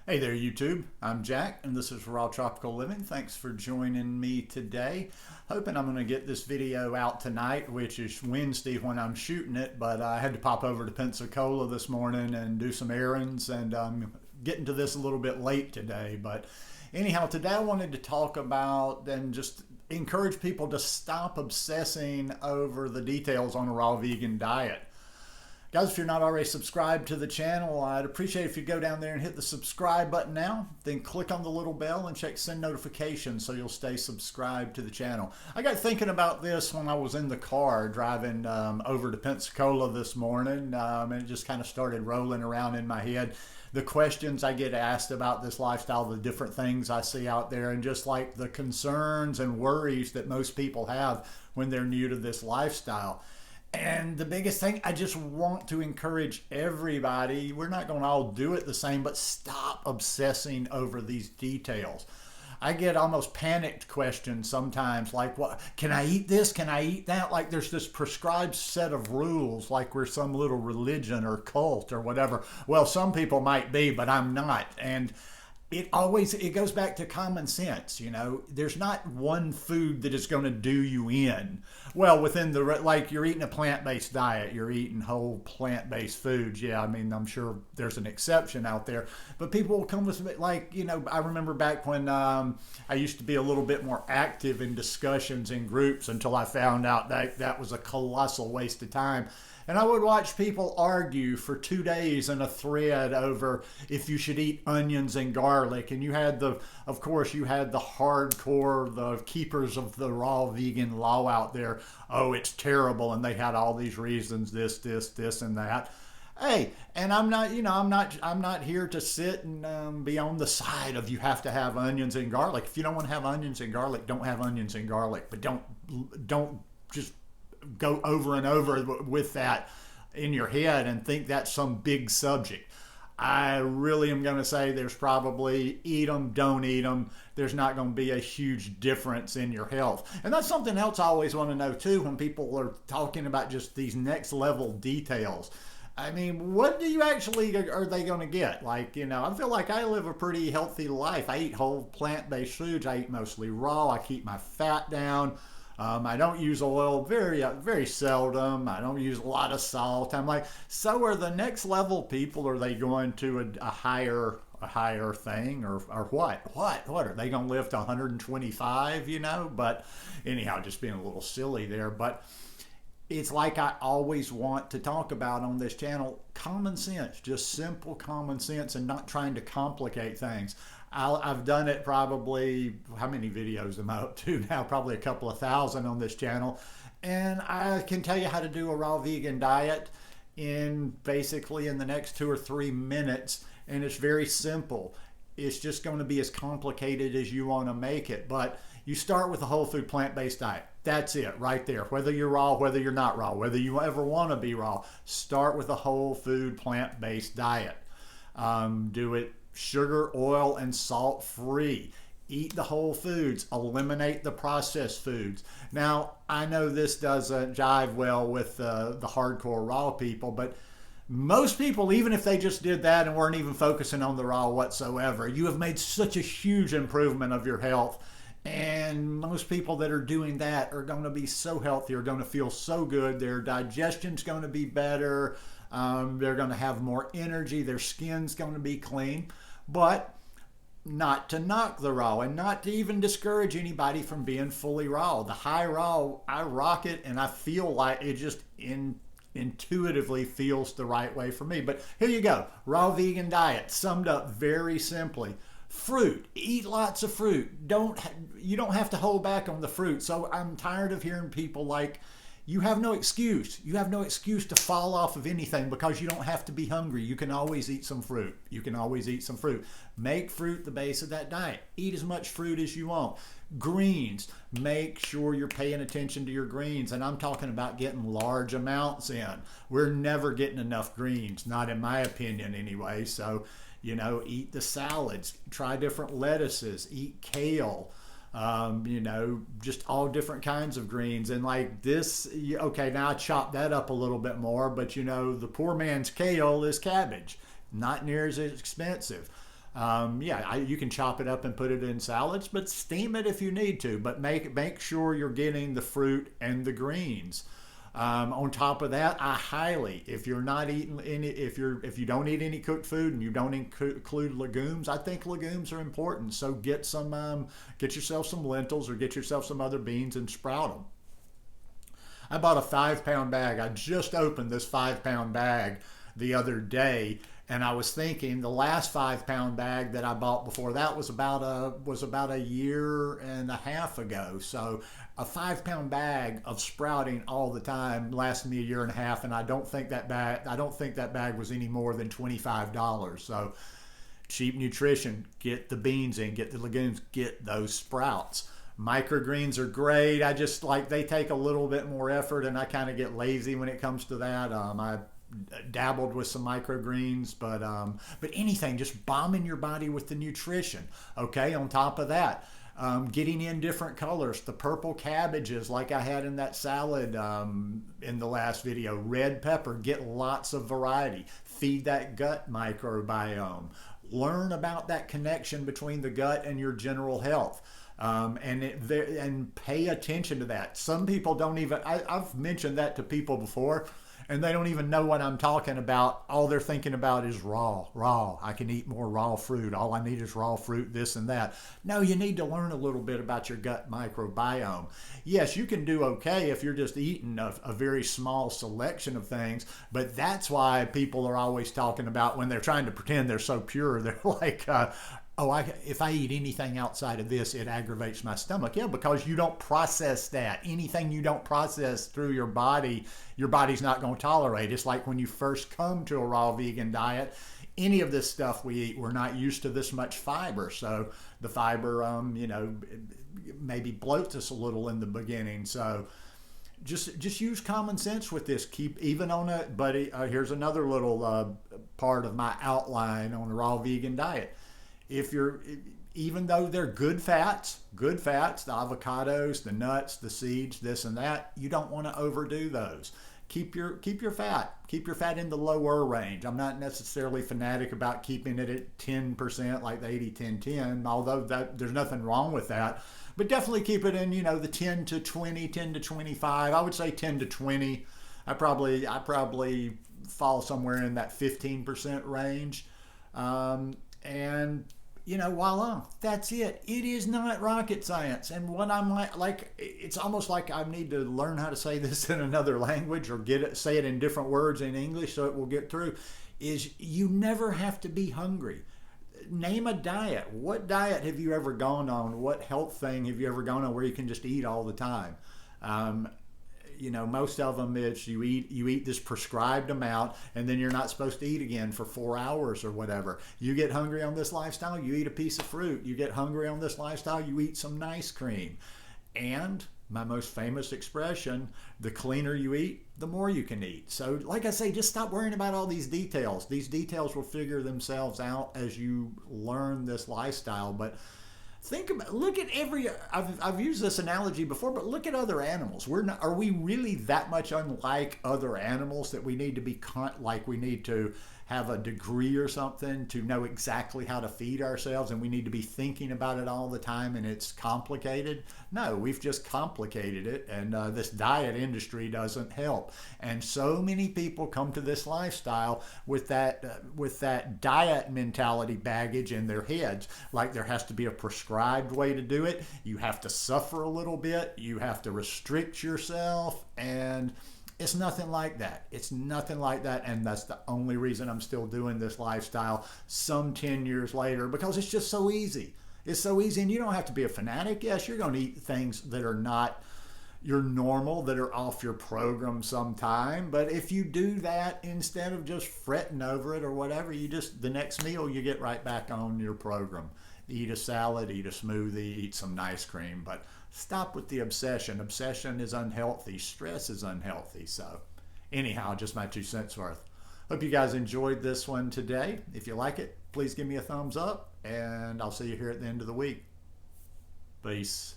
Hey there, YouTube. I'm Jack, and this is Raw Tropical Living. Thanks for joining me today. Hoping I'm going to get this video out tonight, which is Wednesday when I'm shooting it, but I had to pop over to Pensacola this morning and do some errands, and I'm getting to this a little bit late today. But anyhow, today I wanted to talk about and just encourage people to stop obsessing over the details on a raw vegan diet. Guys, if you're not already subscribed to the channel, I'd appreciate if you go down there and hit the subscribe button now, then click on the little bell and check send notifications so you'll stay subscribed to the channel. I got thinking about this when I was in the car driving over to Pensacola this morning, and it just kind of started rolling around in my head. The questions I get asked about this lifestyle, the different things I see out there, and just like the concerns and worries that most people have when they're new to this lifestyle. And the biggest thing, I just want to encourage everybody, we're not going to all do it the same, but stop obsessing over these details. I get almost panicked questions sometimes like, what, can I eat this? Can I eat that? Like there's this prescribed set of rules, like we're some little religion or cult or whatever. Well, some people might be, but I'm not. And it goes back to common sense. There's not one food that is going to do you in. Well, within like you're eating a plant-based diet, you're eating whole plant-based foods. Yeah, I mean, I'm sure there's an exception out there, but people will come with like, I remember back when I used to be a little bit more active in discussions in groups until I found out that was a colossal waste of time. And I would watch people argue for 2 days in a thread over if you should eat onions and garlic. And you had of course, you had the hardcore, the keepers of the raw vegan law out there. Oh, it's terrible. And they had all these reasons, this, and that. Hey, and I'm not here to sit and be on the side of you have to have onions and garlic. If you don't want to have onions and garlic, don't have onions and garlic. But don't just go over and over with that in your head and think that's some big subject. I really am going to say there's probably eat them, don't eat them. There's not going to be a huge difference in your health. And that's something else I always want to know too when people are talking about just these next level details. I mean, what do you actually are they going to get? Like, I feel like I live a pretty healthy life. I eat whole plant-based foods. I eat mostly raw. I keep my fat down. I don't use oil very seldom. I don't use a lot of salt. I'm like, so are the next level people? Are they going to a higher thing or what? What are they going to live to 125? But anyhow, just being a little silly there. But it's like I always want to talk about on this channel, common sense, just simple common sense, and not trying to complicate things. I've done it probably, how many videos am I up to now? Probably a couple of thousand on this channel. And I can tell you how to do a raw vegan diet basically in the next 2 or 3 minutes. And it's very simple. It's just going to be as complicated as you want to make it. But you start with a whole food plant-based diet. That's it right there. Whether you're raw, whether you're not raw, whether you ever want to be raw, start with a whole food plant-based diet. Do it sugar, oil, and salt free. Eat the whole foods. Eliminate the processed foods. Now, I know this doesn't jive well with the hardcore raw people, but most people, even if they just did that and weren't even focusing on the raw whatsoever, you have made such a huge improvement of your health. And most people that are doing that are going to be so healthy, are going to feel so good. Their digestion's going to be better. They're going to have more energy. Their skin's going to be clean. But not to knock the raw and not to even discourage anybody from being fully raw. The high raw, I rock it, and I feel like it just intuitively feels the right way for me. But here you go. Raw vegan diet, summed up very simply. Fruit. Eat lots of fruit. You don't have to hold back on the fruit. So I'm tired of hearing people like, you have no excuse. You have no excuse to fall off of anything because you don't have to be hungry. You can always eat some fruit. You can always eat some fruit. Make fruit the base of that diet. Eat as much fruit as you want. Greens. Make sure you're paying attention to your greens. And I'm talking about getting large amounts in. We're never getting enough greens, not in my opinion anyway. So, eat the salads. Try different lettuces. Eat kale. Just all different kinds of greens. And like this, okay, now I chop that up a little bit more, but the poor man's kale is cabbage, not near as expensive. Yeah, you can chop it up and put it in salads, but steam it if you need to. But make sure you're getting the fruit and the greens. On top of that, I highly, if you're not eating any, if you don't eat any cooked food and you don't include legumes, I think legumes are important. So get yourself some lentils or get yourself some other beans and sprout them. I bought a 5-pound bag. I just opened this 5-pound bag the other day, and I was thinking the last 5-pound bag that I bought before that was about a year and a half ago. So a 5-pound bag of sprouting all the time lasted me a year and a half, and I don't think that bag was any more than $25. So cheap nutrition. Get the beans in, get the legumes, get those sprouts. Microgreens are great. I just they take a little bit more effort, and I kind of get lazy when it comes to that. I dabbled with some microgreens, but anything, just bombing your body with the nutrition. Okay, on top of that, getting in different colors, the purple cabbages like I had in that salad in the last video, red pepper, get lots of variety, feed that gut microbiome, learn about that connection between the gut and your general health. And pay attention to that. Some people don't even, I've mentioned that to people before, and they don't even know what I'm talking about. All they're thinking about is raw. I can eat more raw fruit. All I need is raw fruit, this and that. No, you need to learn a little bit about your gut microbiome. Yes, you can do okay if you're just eating a very small selection of things, but that's why people are always talking about, when they're trying to pretend they're so pure, they're like, if I eat anything outside of this, it aggravates my stomach. Yeah, because you don't process that. Anything you don't process through your body's not going to tolerate. It's like when you first come to a raw vegan diet, any of this stuff we eat, we're not used to this much fiber. So the fiber, maybe bloats us a little in the beginning. So just use common sense with this. Here's another little part of my outline on the raw vegan diet. Even though they're good fats, the avocados, the nuts, the seeds, this and that, you don't want to overdo those. Keep your fat in the lower range. I'm not necessarily fanatic about keeping it at 10%, like the 80-10-10, although there's nothing wrong with that. But definitely keep it in, the 10 to 20, 10 to 25. I would say 10 to 20. I probably fall somewhere in that 15% range. And voila, that's it. It is not rocket science. And what I'm like, it's almost like I need to learn how to say this in another language, or say it in different words in English so it will get through, is you never have to be hungry. Name a diet. What diet have you ever gone on? What health thing have you ever gone on where you can just eat all the time? Most of them is you eat this prescribed amount, and then you're not supposed to eat again for 4 hours or whatever. You get hungry on this lifestyle, you eat a piece of fruit. You get hungry on this lifestyle, you eat some nice cream. And my most famous expression, the cleaner you eat, the more you can eat. So like I say, just stop worrying about all these details. These details will figure themselves out as you learn this lifestyle. But look at I've used this analogy before, but look at other animals. Are we really that much unlike other animals that we need to be we need to have a degree or something to know exactly how to feed ourselves, and we need to be thinking about it all the time, and it's complicated? No, we've just complicated it, and this diet industry doesn't help. And so many people come to this lifestyle with that diet mentality baggage in their heads, like there has to be a prescribed way to do it. You have to suffer a little bit. You have to restrict yourself, and it's nothing like that. It's nothing like that, and that's the only reason I'm still doing this lifestyle some 10 years later, because it's just so easy. It's so easy, and you don't have to be a fanatic. Yes, you're going to eat things that are not your normal, that are off your program sometime, but if you do that, instead of just fretting over it or whatever, the next meal you get right back on your program. Eat a salad, eat a smoothie, eat some ice cream, but stop with the obsession. Obsession is unhealthy. Stress is unhealthy. So anyhow, just my 2 cents worth. Hope you guys enjoyed this one today. If you like it, please give me a thumbs up, and I'll see you here at the end of the week. Peace.